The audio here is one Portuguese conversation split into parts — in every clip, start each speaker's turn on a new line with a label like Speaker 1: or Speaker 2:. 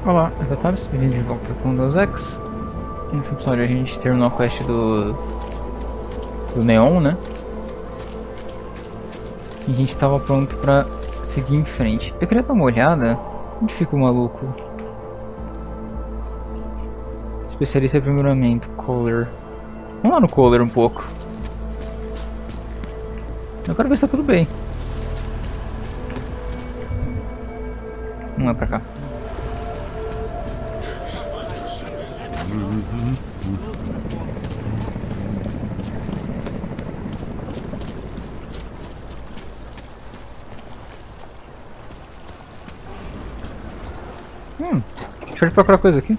Speaker 1: Olá, aqui é o Tabs, bem-vindo de volta com Deus Ex. No último episódio a gente terminou a quest do Neon, né? E a gente estava pronto pra seguir em frente. Eu queria dar uma olhada. Onde fica o maluco? Especialista em aprimoramento, Color. Vamos lá no Color um pouco. Eu quero ver se tá tudo bem. Vamos lá pra cá. Deixa eu procurar coisa aqui.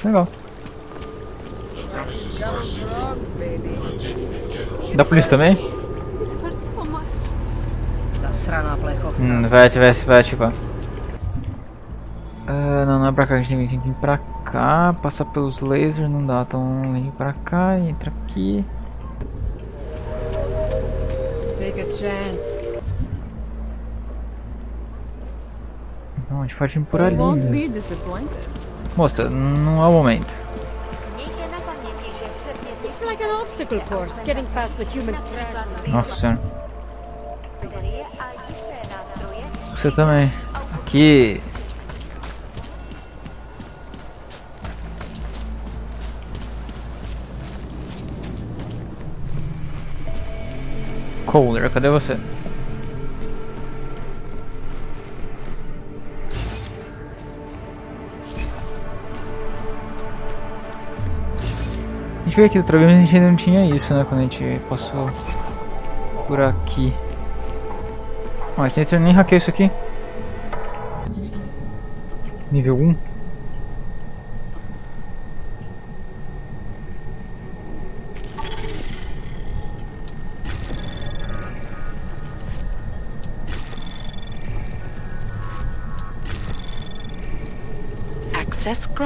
Speaker 1: Legal. Da polícia também? Vai ativar. Não é pra cá, a gente tem que vir pra cá. Passar pelos lasers não dá, então vem pra cá e entra aqui.
Speaker 2: Take a chance.
Speaker 1: Não, a gente pode ir por ali mesmo. Moça, não é o momento.
Speaker 2: It's like an obstacle course, getting past the human trash.
Speaker 1: Nossa senhora. Você também. Aqui. Color, cadê você? A gente veio aqui outra vez, mas a gente ainda não tinha isso, né? Quando a gente passou por aqui. Ó, a gente nem hackeou isso aqui. Nível 1.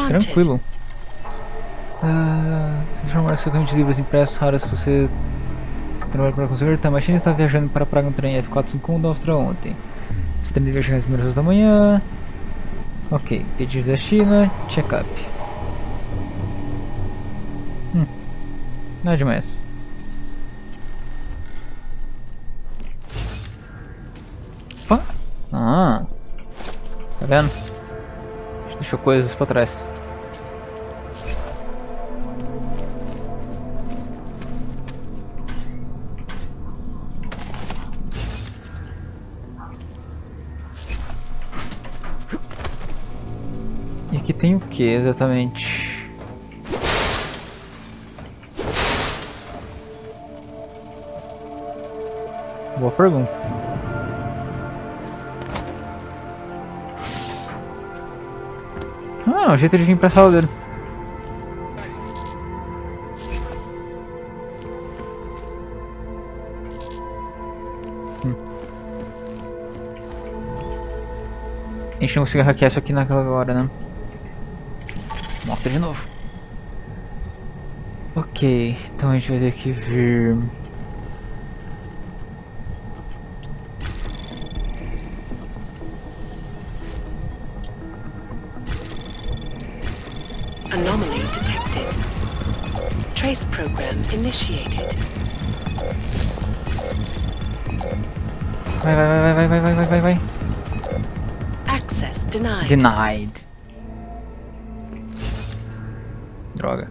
Speaker 1: Tranquilo. Transformar seu caminho de livros impressos raros que você trabalha para conseguir. A machina está viajando para Praga no trem F451 da Áustria ontem. Sistema de viagem às primeiras da manhã. Ok, pedido da China, check-up. Nada demais. Opa! Tá vendo? Deixou coisas pra trás. E aqui tem o que exatamente? Boa pergunta. O jeito de vir pra sala dele. A gente não conseguiu hackear isso aqui naquela hora, né? Mostra de novo. Ok, então a gente vai ter que vir...
Speaker 3: Anomaly detected. Trace program initiated.
Speaker 1: Vai.
Speaker 3: Access denied.
Speaker 1: Denied. Droga.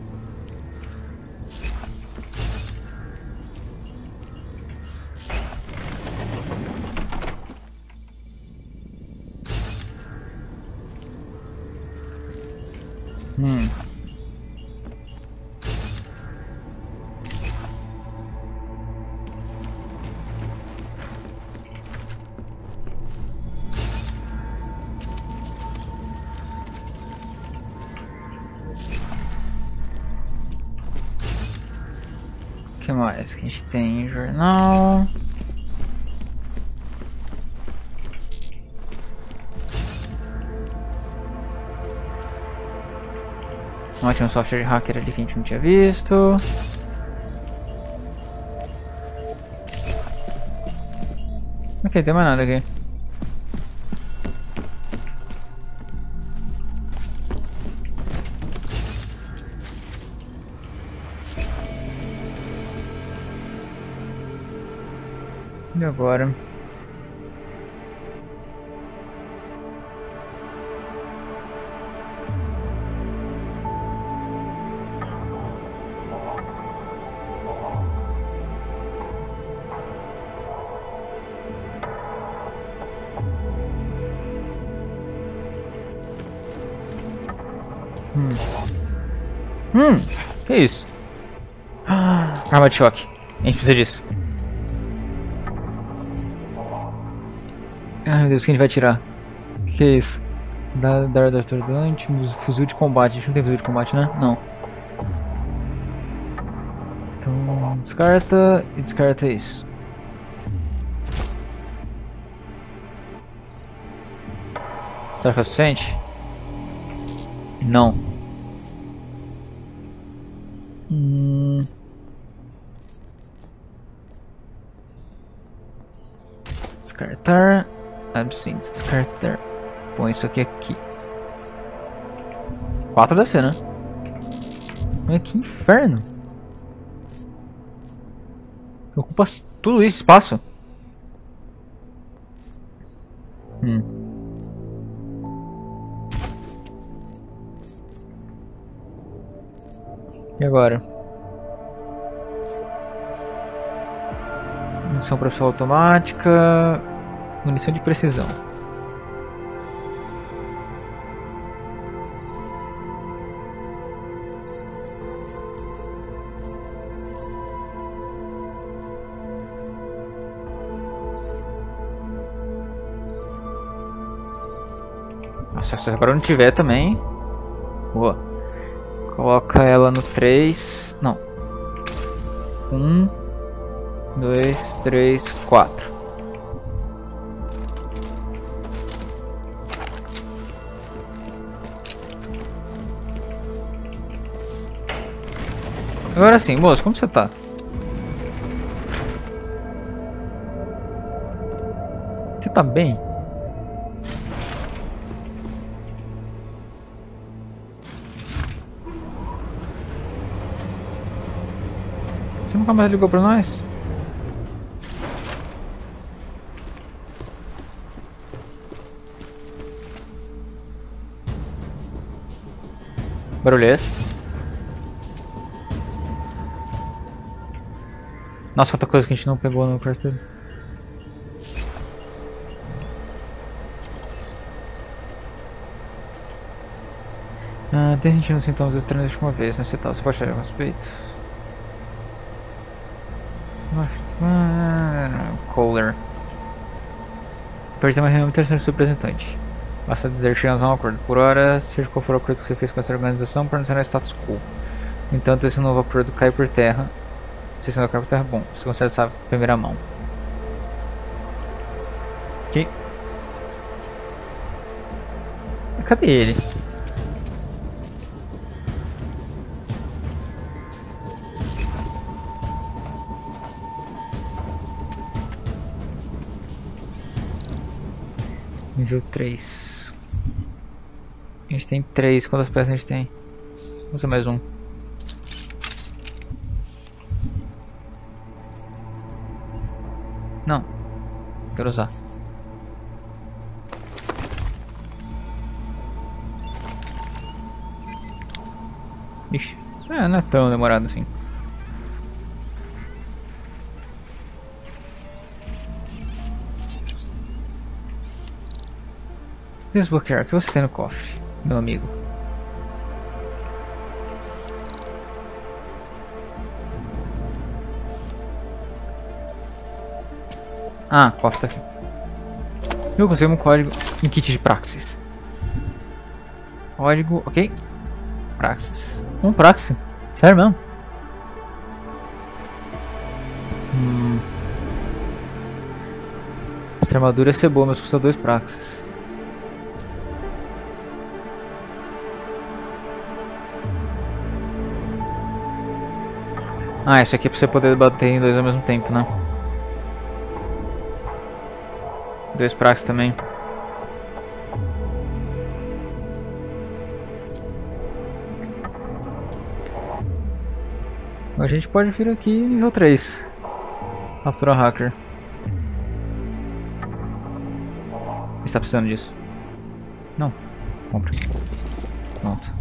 Speaker 1: O que mais que a gente tem? Jornal. Tinha um software de hacker ali que a gente não tinha visto. Ok, tem mais nada aqui. E agora? Que isso? Arma de choque. A gente precisa disso. Ai meu Deus, quem a gente vai tirar? Que é isso? Dar da atordoante, fuzil de combate. A gente não tem fuzil de combate, né? Não. Então descarta e descarta isso. Será que é o suficiente? Não. Descartar. Absinto. Descartar. Põe isso aqui. 4 deve ser, né? Mas que inferno. Ocupa tudo isso, espaço. E agora? Munição para pessoa automática. Munição de precisão. Nossa, se agora não tiver também. Boa. Coloca ela no 3. Não. 1, 2, 3, 4. Agora sim, moço, como você tá? Você tá bem? Você nunca mais ligou pra nós? Barulho é esse? Nossa, quanta coisa que a gente não pegou no crescer. Tem sentido sintomas estranhos de uma vez, né? Você pode ter a respeito. Kohler. Pode ter uma reunião interessante do seu representante. Basta dizer que chegamos a um acordo. Por hora, seja qual for o acordo que você fez com essa organização, para não ser status quo. No entanto, esse novo acordo cai por terra. Se esse novo acordo cai por terra, bom. Você consegue saber em primeira mão. Ok. Cadê ele? Nível 3. A gente tem 3. Quantas peças a gente tem? Usa mais um. Não. Quero usar. Ixi. Não é tão demorado assim. Desbloquear. O que você tem no cofre, meu amigo? Ah, o cofre tá aqui. Eu consegui um código em kit de praxis. Código, ok. Praxis. Um praxis? Sério mesmo? Essa armadura ia ser boa, mas custa 2 praxis. Ah, isso aqui é pra você poder bater em 2 ao mesmo tempo, né? 2 praxis também. A gente pode vir aqui nível 3. Capturar hacker. tá precisando disso. Não. Compra. Pronto.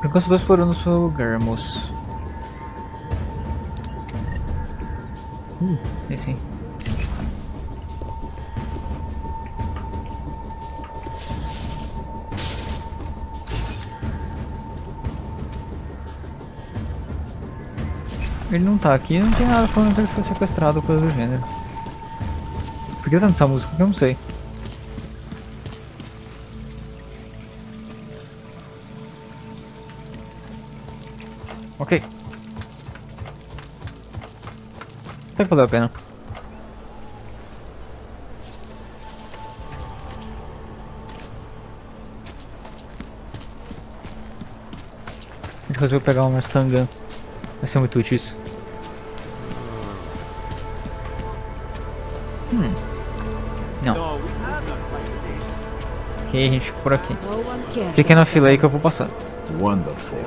Speaker 1: Por enquanto eu tô explorando o seu lugar, moço. Aí sim. Ele não tá aqui, não tem nada falando que ele foi sequestrado ou coisa do gênero. Por que tá nessa música que eu não sei? Ok. Até que valeu a pena. A gente resolveu pegar uma Mustang. Vai ser muito útil isso. Não. Ok, a gente fica por aqui. Fiquem na fila aí que eu vou passar.
Speaker 4: Wonderful.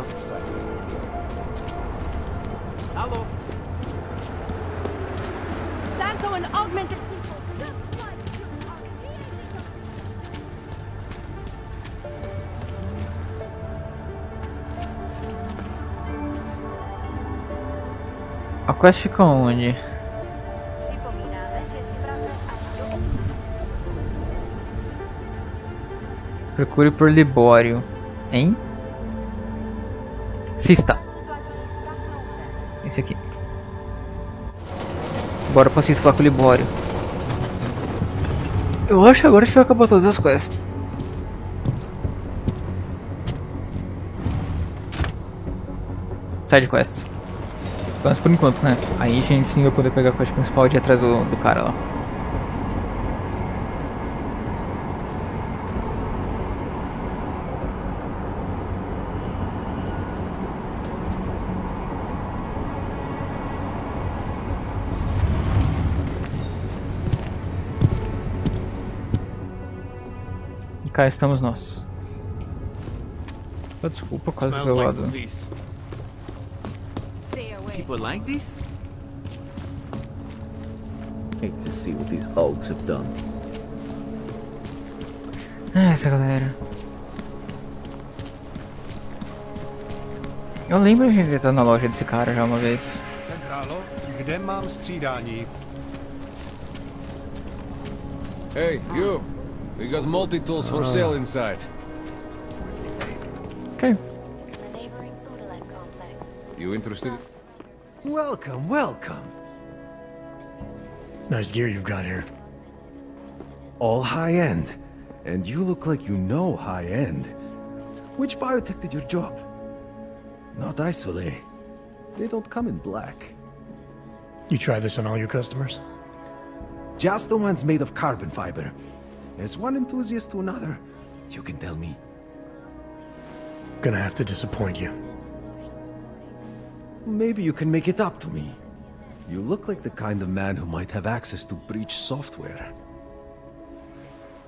Speaker 2: Santo and augmented people.
Speaker 1: A quest fica onde? Procure por Libório. Hein? Cista. Esse aqui. Bora pra Cista falar com o Libório. Eu acho que agora a gente vai acabar todas as quests. Side quests. Mas por enquanto, né? Aí a gente sim vai poder pegar a quest principal de ir atrás do cara lá. E cá estamos nós. Oh, desculpa, quase
Speaker 5: Smells
Speaker 1: do
Speaker 5: like
Speaker 1: lado.
Speaker 5: police. People like this?
Speaker 4: Hate to see what these hogs have done.
Speaker 1: Essa galera. Eu lembro de estar na loja desse cara já uma vez.
Speaker 6: Centrálo, kde mám střídání?
Speaker 7: Hey, you! We got multi-tools for sale inside.
Speaker 1: Ok.
Speaker 7: You interested?
Speaker 6: Welcome, welcome.
Speaker 5: Nice gear you've got here.
Speaker 6: All high-end. And you look like you know high-end. Which biotech did your job? Not Isolé. They don't come in black.
Speaker 5: You try this on all your customers?
Speaker 6: Just the ones made of carbon fiber. As one enthusiast to another, you can tell me.
Speaker 5: Gonna have to disappoint you.
Speaker 6: Maybe you can make it up to me. You look like the kind of man who might have access to breach software.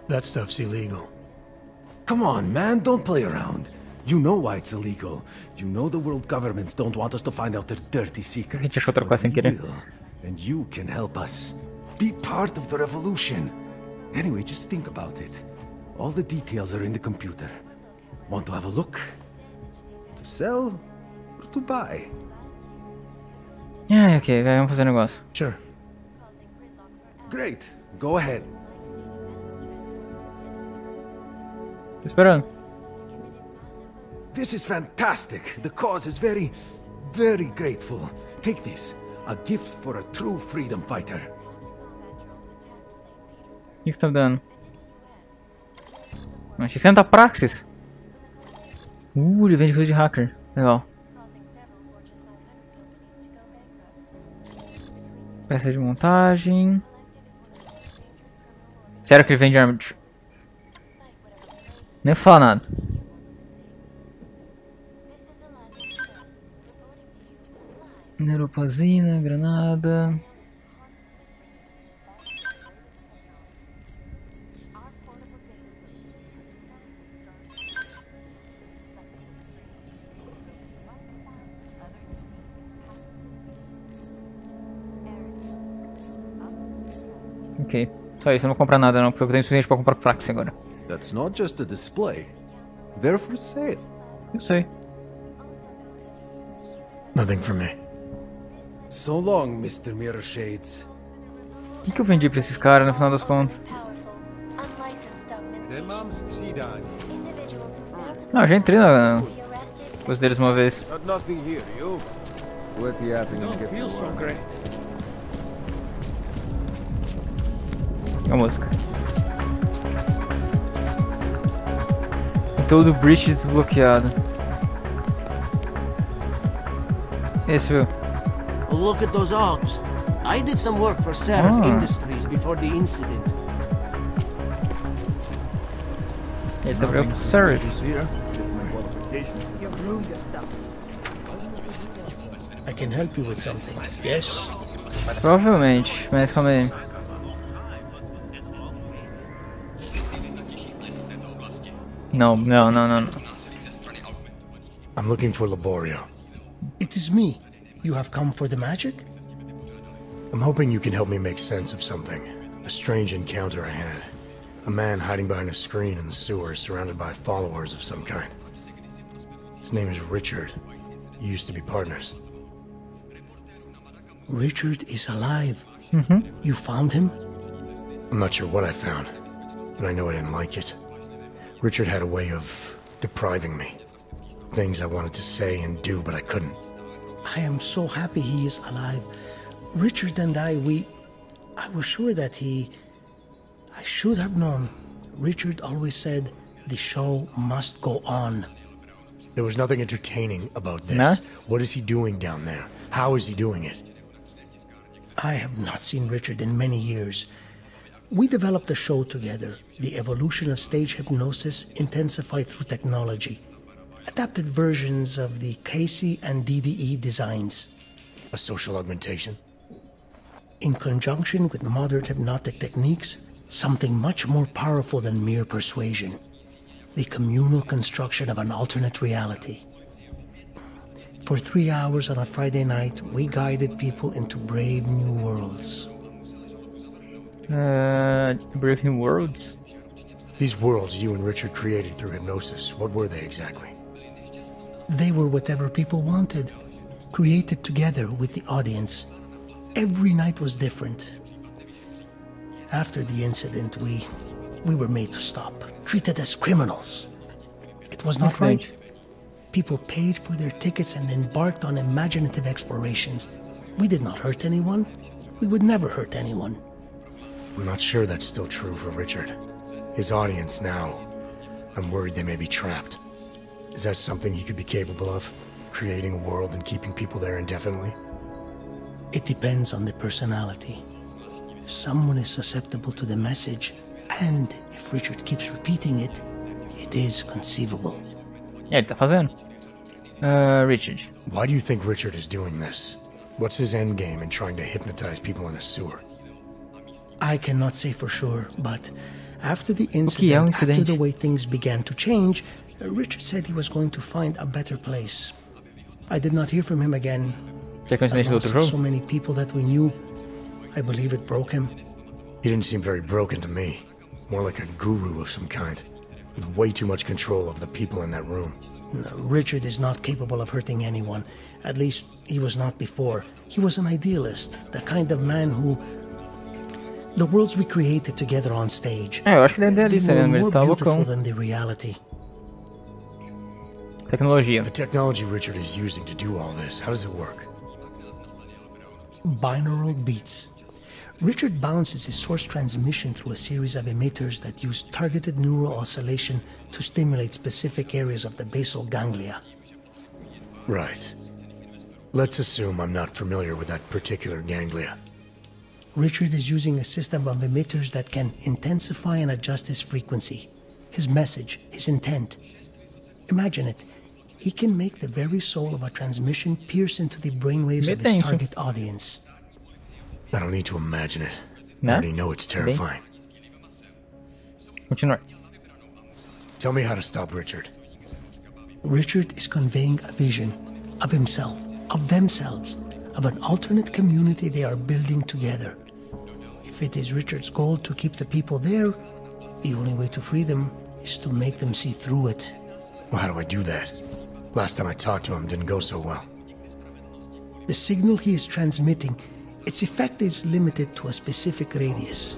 Speaker 5: That stuff's illegal.
Speaker 6: Come on, man, don't play around. You know why it's illegal. You know the world governments don't want us to find out their dirty secrets.
Speaker 1: Gente, achou outra coisa sem
Speaker 6: But
Speaker 1: querer.
Speaker 6: we will. And you can help us. Be part of the revolution. Anyway, just think about it. All the details are in the computer. Want to have a look? To sell or to buy?
Speaker 1: Ok, vamos fazer um negócio.
Speaker 5: Sure.
Speaker 6: Great. Go ahead.
Speaker 1: Tô esperando.
Speaker 6: This is fantastic. The cause is very, very grateful. Take this. A gift for a true freedom fighter.
Speaker 1: O que você tá me dando? Achei que você não tá praxis. Ele vende coisa de hacker. Legal. Peça de montagem. Sério que ele vende arma de... Nem fala nada. Neuropazina, granada. Ok. Só isso, eu não vou comprar nada não, porque eu tenho suficiente pra comprar praxe agora.
Speaker 6: That's not just a display. They're for sale.
Speaker 1: Eu sei.
Speaker 5: Nothing for me.
Speaker 6: So long, Mr. Mirror Shades.
Speaker 1: O que eu vendi pra esses caras no final das contas? Não, eu já entrei na coisa deles uma vez.
Speaker 7: Nothing here, you. Let the happening get me so great.
Speaker 1: A música. Todo breach desbloqueado. Esse viu?
Speaker 8: Look at those Augs. I did some work for Seraph Industries before the incident.
Speaker 1: Ele tá pra Seraph.
Speaker 5: I can help you with something. Yes?
Speaker 1: Provavelmente, mas calma aí. Não.
Speaker 5: I'm looking for Laborio. It is me. You have come for the magic? I'm hoping you can help me make sense of something. A strange encounter I had. A man hiding behind a screen in the sewers, surrounded by followers of some kind. His name is Richard. We used to be partners. Richard is alive. You found him? I'm not sure what I found, but I know I didn't like it. Richard had a way of depriving me. Things I wanted to say and do, but I couldn't. I am so happy he is alive. Richard and I was sure that I should have known. Richard always said, the show must go on. There was nothing entertaining about this. Nah? What is he doing down there? How is he doing it? I have not seen Richard in many years. We developed a show together, the evolution of stage hypnosis intensified through technology. Adapted versions of the KC and DDE designs. A social augmentation? In conjunction with modern hypnotic techniques, something much more powerful than mere persuasion. The communal construction of an alternate reality. For 3 hours on a Friday night, we guided people into brave new worlds.
Speaker 1: Brave new worlds?
Speaker 5: These worlds you and Richard created through hypnosis, what were they exactly? They were whatever people wanted, created together with the audience. Every night was different. After the incident, we were made to stop, treated as criminals. It was not right. People paid for their tickets and embarked on imaginative explorations. We did not hurt anyone. We would never hurt anyone. I'm not sure that's still true for Richard. His audience now, I'm worried they may be trapped. Is that something he could be capable of? Creating a world and keeping people there indefinitely? It depends on the personality. If someone is susceptible to the message, and if Richard keeps repeating it, it is conceivable.
Speaker 1: Ele tá fazendo. Richard.
Speaker 5: Why do you think Richard is doing this? What's his end game in trying to hypnotize people in a sewer? I cannot say for sure, but after the incident, after the way things began to change, Richard said he was going to find a better place. I did not hear from him again. So many people that we knew, I believe it broke him. He didn't seem very broken to me. More like a guru of some kind, with way too much control of the people in that room. No, Richard is not capable of hurting anyone. At least, he was not before. He was an idealist, the kind of man who... The worlds we created together on stage.
Speaker 1: Eu acho que ele é idealista, né? Ele tá
Speaker 5: loucão. Than the reality.
Speaker 1: Tecnologia.
Speaker 5: The technology Richard is using to do all this, how does it work? Binaural beats. Richard bounces his source transmission through a series of emitters that use targeted neural oscillation to stimulate specific areas of the basal ganglia. Right. Let's assume I'm not familiar with that particular ganglia. Richard is using a system of emitters that can intensify and adjust his frequency, his message, his intent. Imagine it. He can make the very soul of a transmission pierce into the brainwaves of his target audience. I don't need to imagine it. I already know it's terrifying.
Speaker 1: Continuar.
Speaker 5: Tell me how to stop Richard. Richard is conveying a vision of himself, of themselves, of an alternate community they are building together. If it is Richard's goal to keep the people there, the only way to free them is to make them see through it.
Speaker 9: Well, how do I do that? Last time I talked to him didn't go so well.
Speaker 5: The signal he is transmitting, its effect is limited to a specific radius.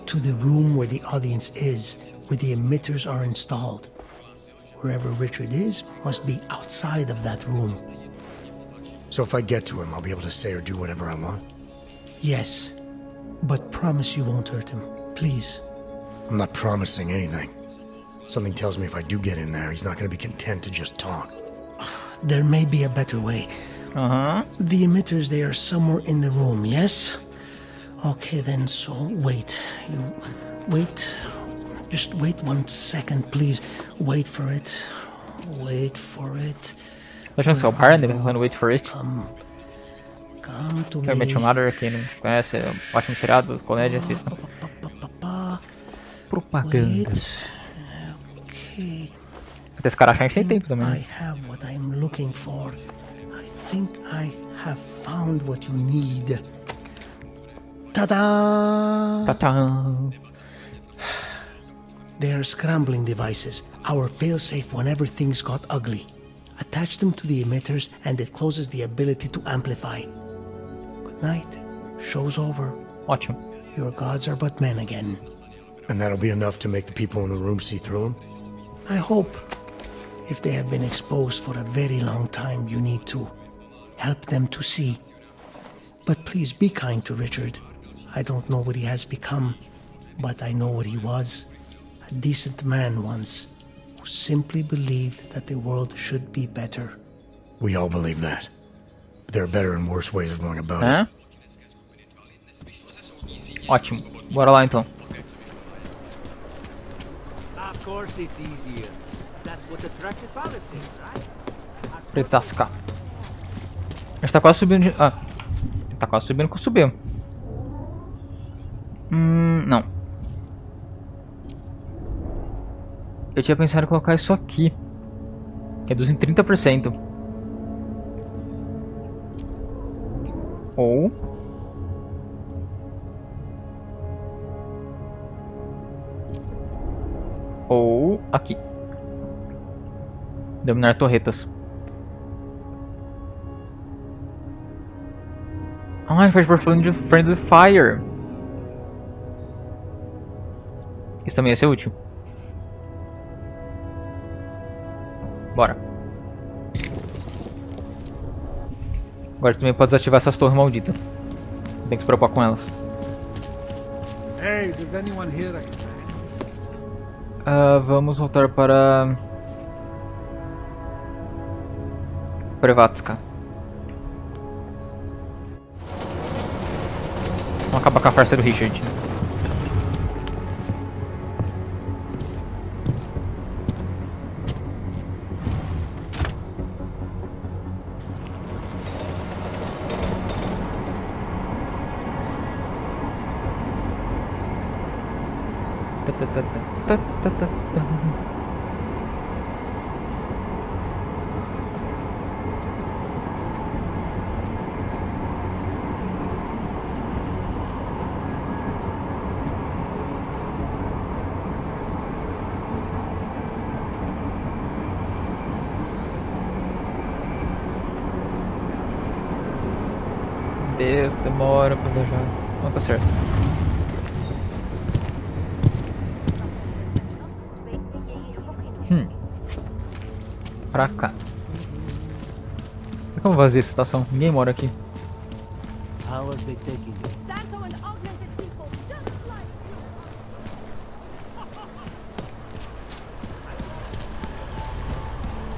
Speaker 5: To the room where the audience is, where the emitters are installed. Wherever Richard is, must be outside of that room.
Speaker 9: So if I get to him, I'll be able to say or do whatever I want?
Speaker 5: Yes, but promise you won't hurt him, please.
Speaker 9: I'm not promising anything. Something tells me if I do get in there, he's not going to be content to just talk.
Speaker 5: There may be a better way. The emitters, they are somewhere in the room, yes? Okay then, so wait. You wait. Just wait 1 second, please. Wait for it. Wait for it.
Speaker 1: Tá achando que é o par, né? Falando wait for it.
Speaker 5: Come to
Speaker 1: Que é o Matthew Mother, quem não conhece, é um ótimo seriado, comédia, assista. Propaganda.
Speaker 5: Okay.
Speaker 1: Até esse cara achar que tem tempo também.
Speaker 5: I have what I'm looking for. I think I have found what you need. Ta-da!
Speaker 1: Ta-ta!
Speaker 5: They are scrambling devices, our failsafe whenever things got ugly. Attach them to the emitters and it closes the ability to amplify. Good night. Show's over.
Speaker 1: Ótimo.
Speaker 5: Your gods are but men again.
Speaker 9: And that'll be enough to make the people in the room see through him?
Speaker 5: I hope. If they have been exposed for a very long time, you need to help them to see. But please be kind to Richard. I don't know what he has become, but I know what he was. A decent man once, who simply believed that the world should be better.
Speaker 9: We all believe that. But there are better and worse ways of going about it.
Speaker 1: Ótimo. Bora lá então.
Speaker 8: Of course it's easier. That's what attracted politics, right?
Speaker 1: Pretasca. A gente tá quase subindo de... Ah. Tá quase subindo com o subiu. Não. Eu tinha pensado em colocar isso aqui. Reduz em 30%. Ou aqui. Dominar torretas. Ah, ele faz por Friendly Fire. Isso também ia ser útil. Bora. Agora também pode desativar essas torres malditas. Tem que se preocupar com elas.
Speaker 7: Hey, does anyone hear that?
Speaker 1: Vamos voltar para Prevatska. Vamos acabar com a farsa do Richard. Deus, demora pra viajar. Não, tá certo. Pra cá. Como vazia a situação? Ninguém mora aqui.
Speaker 8: How was they taking it?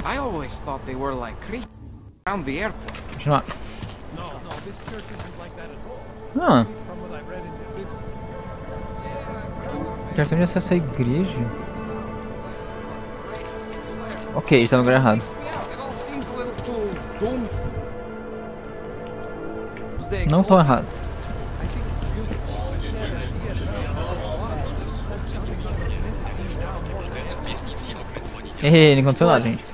Speaker 10: I always thought they were like creeps around the airport.
Speaker 1: Continuar.
Speaker 7: No, this church isn't like that at all. From what I read in the business.
Speaker 1: Cartão de acesso à igreja? Ok, está no lugar errado. Não tô errado. Não aconteceu nada, gente.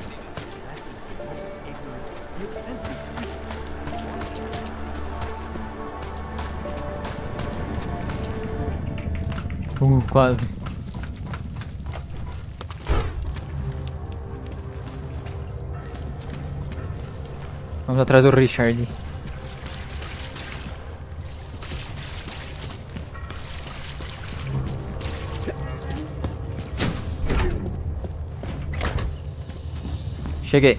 Speaker 1: Quase. Vamos atrás do Richard. Cheguei.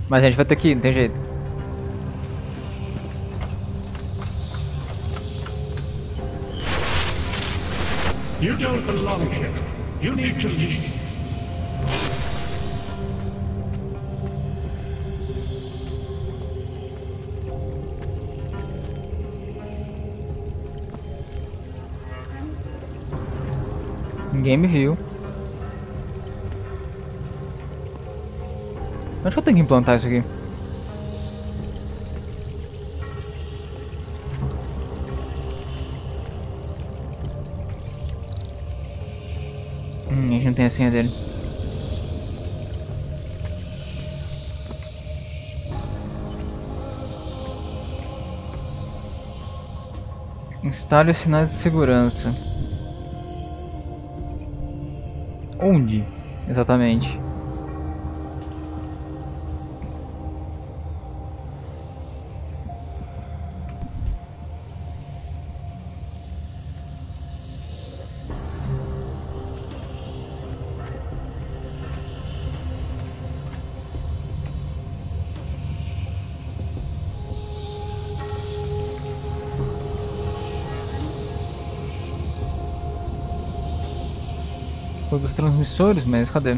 Speaker 1: Mas a gente vai ter que ir, não tem jeito.
Speaker 5: You don't belong here. You need to leave.
Speaker 1: Ninguém me viu. Onde que eu tenho que implantar isso aqui? A gente não tem a senha dele. Instale os sinais de segurança. Onde? Exatamente. Dos transmissores, mas cadê?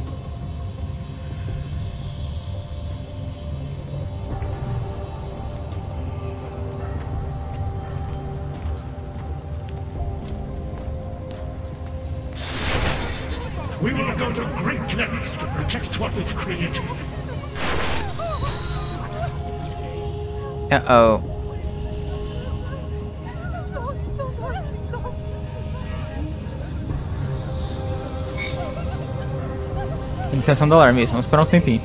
Speaker 5: We will go to great lengths to protect what we've created.
Speaker 1: Uh-oh. Iniciação do alarme, isso. Vamos esperar um tempinho.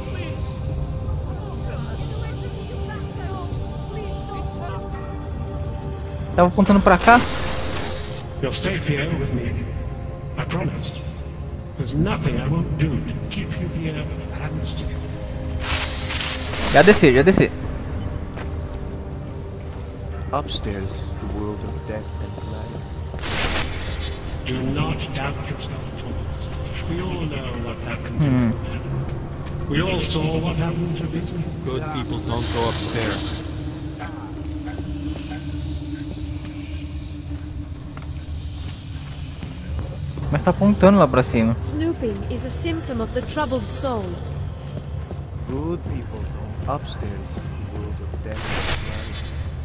Speaker 1: Tava apontando pra cá.
Speaker 5: You'll stay here with me. I promise. There's nothing I won't do to keep you here and still.
Speaker 1: Já descer, já descer.
Speaker 11: Upstairs is the world of death and life.
Speaker 5: Do not doubt yourself, Thomas. We all know what happened to you. We all saw what happened to this.
Speaker 11: Good people don't go upstairs.
Speaker 1: Mas tá apontando lá pra cima.
Speaker 2: Snooping is a symptom of the troubled soul.
Speaker 11: Good people don't. Upstairs is the world of death and life.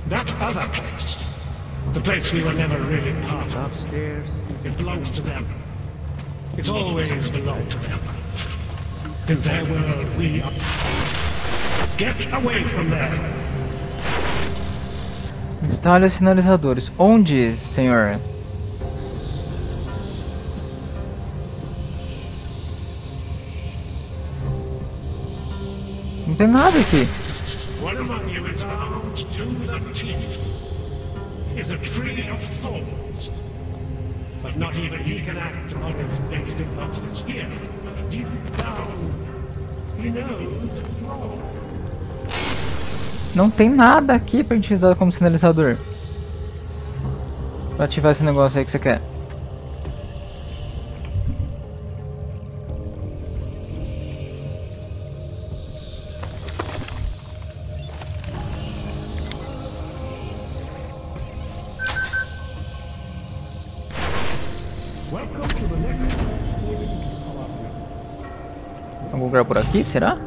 Speaker 5: That other place. The place we were never really part of.
Speaker 11: Upstairs.
Speaker 5: It belongs to them. It's always belonged to them. In their world, we are... Get away from there!
Speaker 1: Instale os sinalizadores. Onde, senhor? Não tem nada aqui.
Speaker 5: One among you is armed to the teeth. Is a tree of thorns. But not even he can act on its basic functions here. Deep down, he knows wrong.
Speaker 1: Não tem nada aqui pra gente usar como sinalizador. Pra ativar esse negócio aí que você quer. Vamos lugar por aqui, será?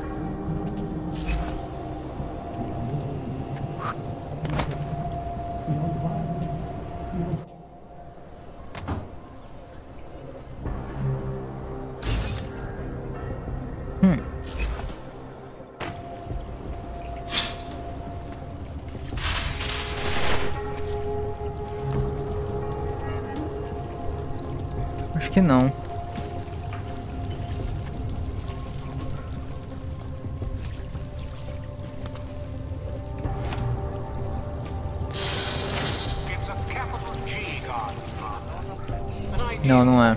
Speaker 1: Acho que não. Não, não é.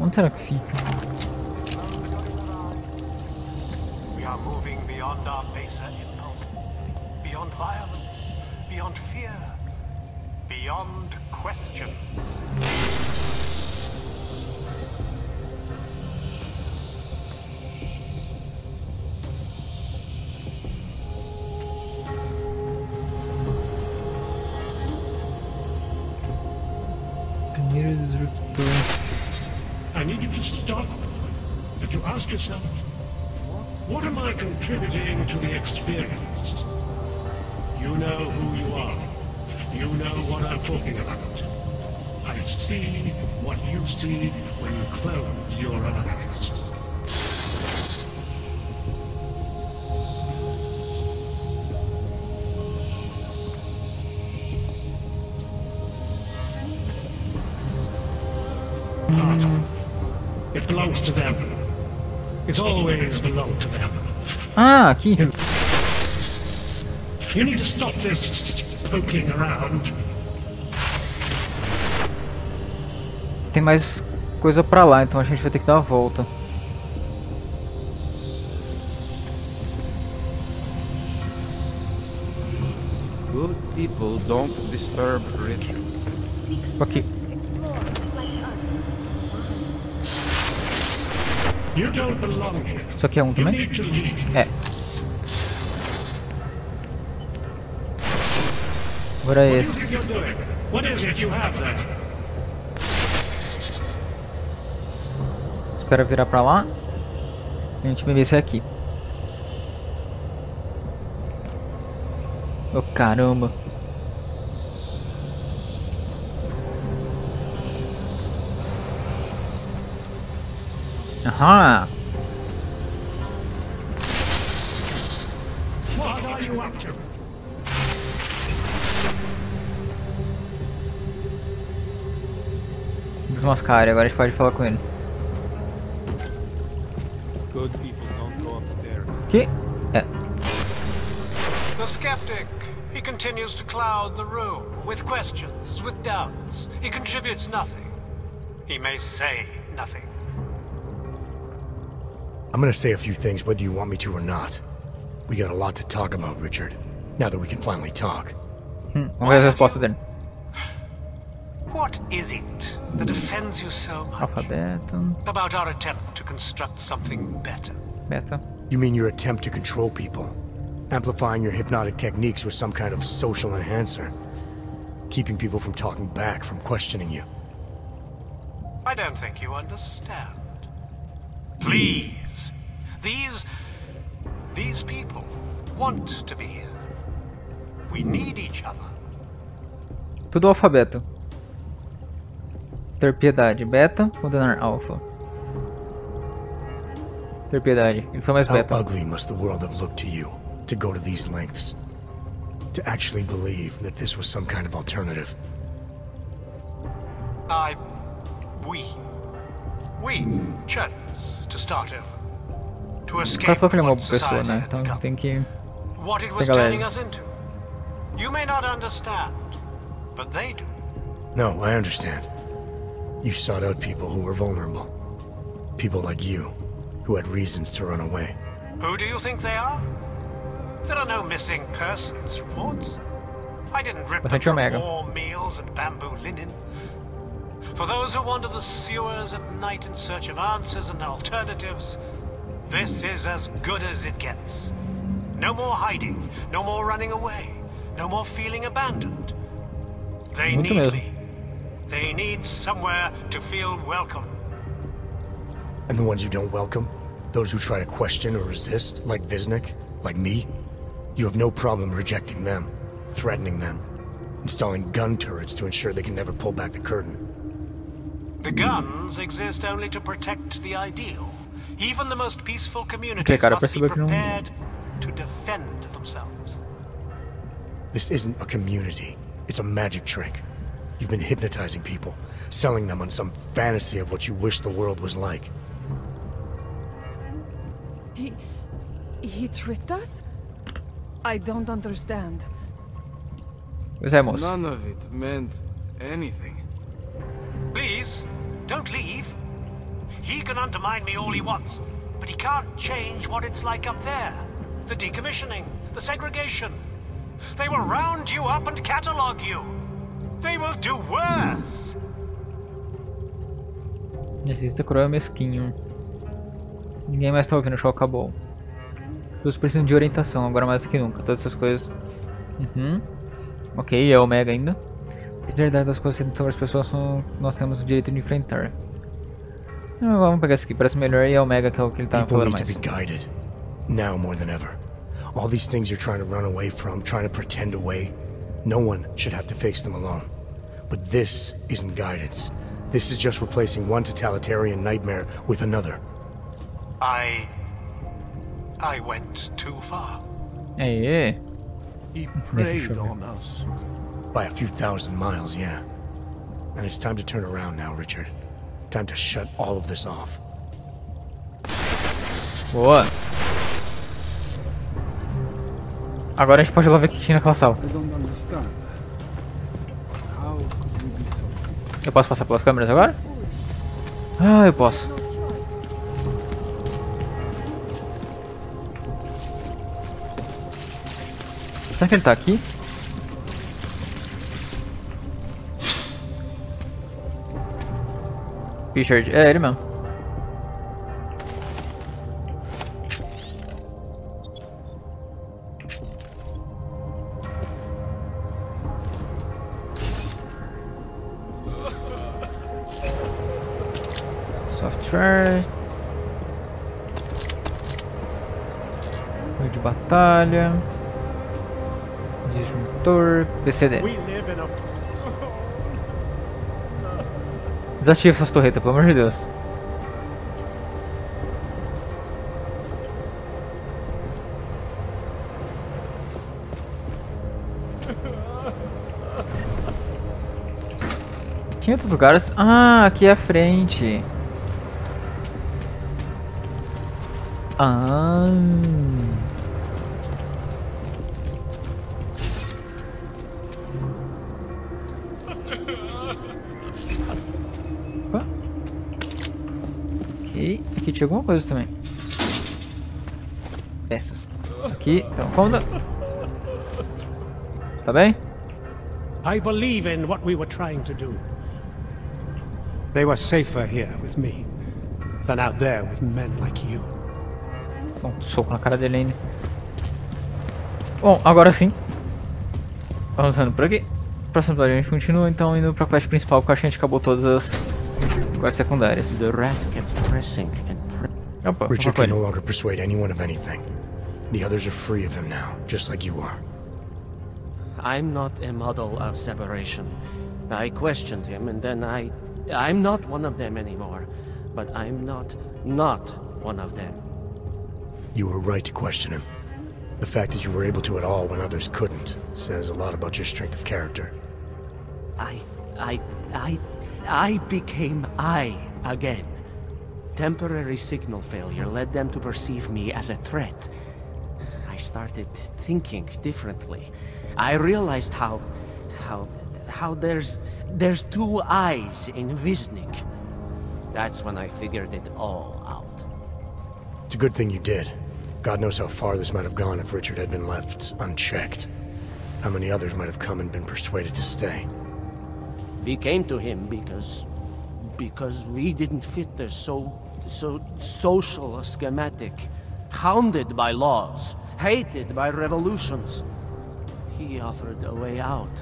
Speaker 1: Onde será que fica?
Speaker 12: We are moving beyond our baser impulse, beyond violence, beyond fear, beyond questions.
Speaker 1: Primeiro disruptor.
Speaker 12: I need you to stop and to ask yourself, what am I contributing to the experience? You know who you are. You know what I'm talking about. I see what you see when you close your eyes. It belongs to them. It's always belonged to them.
Speaker 1: Ah, aqui.
Speaker 12: You need to stop this poking around.
Speaker 1: Tem mais coisa pra lá, então a gente vai ter que dar a volta.
Speaker 11: Good people don't disturb rich.
Speaker 1: Aqui.
Speaker 12: You don't belong here.
Speaker 1: Isso aqui é um também? É. Agora é esse.
Speaker 12: What is it you have there?
Speaker 1: Espera virar pra lá. A gente vai ver se é aqui. Oh, caramba. Aham.
Speaker 12: What are you up to?
Speaker 1: Desmascare, agora a gente pode falar com ele.
Speaker 11: Good people don't go upstairs.
Speaker 1: Que? É.
Speaker 12: The skeptic. He continues to cloud the room with questions, with doubts. He contributes nothing. He may say nothing.
Speaker 9: I'm gonna say a few things whether you want me to or not. We got a lot to talk about, Richard. Now that we can finally talk.
Speaker 1: Vamos ver a resposta dele.
Speaker 12: What is it that offends you so much
Speaker 1: Alfabeto.
Speaker 12: about our attempt to construct something better?
Speaker 1: Beta.
Speaker 9: You mean your attempt to control people? Amplifying your hypnotic techniques with some kind of social enhancer? Keeping people from talking back, from questioning you?
Speaker 12: I don't think you understand. Please. These people want to be here. We need each other.
Speaker 1: Tudo alfabeto. Ter piedade. Beta. Condenar alfa. Ter piedade. Ele foi mais beta.
Speaker 9: How ugly must the world have looked to you to go to these lengths? To actually believe that this was some kind of alternative?
Speaker 12: We chose to start over. To
Speaker 1: O
Speaker 12: escape
Speaker 1: cara falou que ele é uma
Speaker 12: what
Speaker 1: boa pessoa,
Speaker 12: society
Speaker 1: né?
Speaker 12: had
Speaker 1: Então
Speaker 12: become.
Speaker 1: tem que
Speaker 12: What it was
Speaker 1: pegar
Speaker 12: turning
Speaker 1: leve.
Speaker 12: us into. You may not understand, but they do.
Speaker 9: No, I understand. You sought out people who were vulnerable. People like you, who had reasons to run away.
Speaker 12: Who do you think they are? There are no missing persons reports. I didn't rip them
Speaker 1: Bastante
Speaker 12: from
Speaker 1: Omega.
Speaker 12: warm meals and bamboo linen. For those who wander the sewers at night in search of answers and alternatives, this is as good as it gets. No more hiding, no more running away, no more feeling abandoned. They
Speaker 1: Muito
Speaker 12: need
Speaker 1: mesmo.
Speaker 12: me. They need somewhere to feel welcome.
Speaker 9: And the ones you don't welcome? Those who try to question or resist, like Visnik, like me? You have no problem rejecting them, threatening them, installing gun turrets to ensure they can never pull back the curtain.
Speaker 12: The guns exist only to protect the ideal. Even the most peaceful communities
Speaker 1: Okay, cara,
Speaker 12: must be
Speaker 1: percebeu que não-
Speaker 12: prepared to defend themselves.
Speaker 9: This isn't a community. It's a magic trick. You've been hypnotizing people, selling them on some fantasy of what you wish the world was like.
Speaker 13: He tricked us? I don't understand.
Speaker 7: None of it meant anything.
Speaker 12: Please, don't leave. He can undermine me all he wants, but he can't change what it's like up there. The decommissioning, the segregation. They will round you up and catalog you. They will do worse.
Speaker 1: Existe cruel mesquinho. Ninguém mais tá ouvindo, o show acabou. Todos precisam de orientação, agora mais do que nunca. Todas essas coisas. Ok, é Omega ainda. A verdade das coisas sobre as pessoas nós temos o direito de enfrentar. Vamos pegar esse aqui, parece melhor, e é Omega, que é o que ele tá falando mais.
Speaker 9: People need to be guided. Now more than ever. All these things you're trying to run away from, trying to pretend away. No one should have to face them alone. But this isn't guidance. This is just replacing one totalitarian nightmare with another.
Speaker 12: I went too far.
Speaker 1: Hey.
Speaker 9: He preyed on us. By a few thousand miles, yeah. And it's time to turn around now, Richard. Time to shut all of this off.
Speaker 1: Boa. Agora a gente pode ir lá ver o que tinha naquela sala. Eu posso passar pelas câmeras agora? Ah, eu posso. Será que ele tá aqui? Richard, é ele mesmo. Software. Meio de batalha. Disjuntor, PCD. Desativa essas torretas, pelo amor de Deus. Tinha outros lugares. Ah, aqui é a frente. Ah. Aqui tinha alguma coisa também. Peças. Aqui, então, cômoda. Tá bem?
Speaker 12: I believe in what we were trying to do. They were safer here with me than out there with men like you.
Speaker 1: Bom, soco na cara dele ainda. Bom, agora sim. Avançando por aqui. Próximo episódio a gente continua, então indo pra quest principal, porque a gente acabou todas as quests secundárias.
Speaker 8: The rat kept pressing and
Speaker 1: Opa,
Speaker 9: Richard can no longer persuade anyone of anything. The others are free of him now, just like you are.
Speaker 8: I'm not a model of separation. I questioned him, and then I'm not one of them anymore. But I'm not one of them.
Speaker 9: You were right to question him. The fact that you were able to at all when others couldn't says a lot about your strength of character.
Speaker 8: I became I again. Temporary signal failure led them to perceive me as a threat. I started thinking differently. I realized how there's two eyes in Wisnik. That's when I figured it all out.
Speaker 9: It's a good thing you did. God knows how far this might have gone if Richard had been left unchecked. How many others might have come and been persuaded to stay.
Speaker 8: We came to him because we didn't fit the so social schematic, hounded by laws, hated by revolutions. He offered a way out,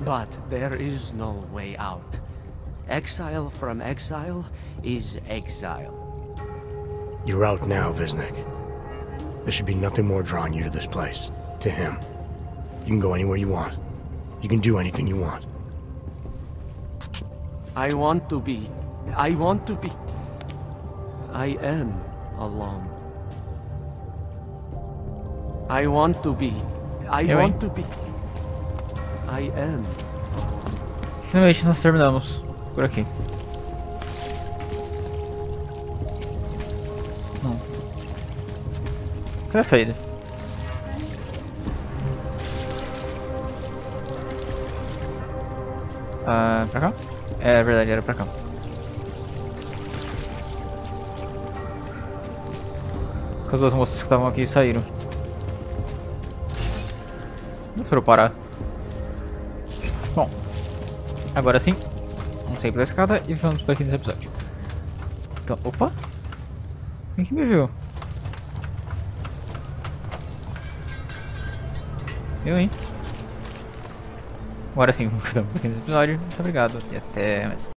Speaker 8: but there is no way out. Exile from exile is exile.
Speaker 9: You're out now, Wisnik. There should be nothing more drawing you to this place, to him. You can go anywhere you want. You can do anything you want.
Speaker 8: I am alone. I am.
Speaker 1: Finalmente nós terminamos por aqui. Não. Cadê a saída? Pra cá? É verdade, era pra cá. As duas moças que estavam aqui saíram. Eles foram parar. Bom, agora sim, vamos sair pela escada e vamos para aqui nesse episódio. Então, opa! Quem que me viu? Eu, hein? Agora sim, vamos para aqui nesse episódio. Muito obrigado e até mais.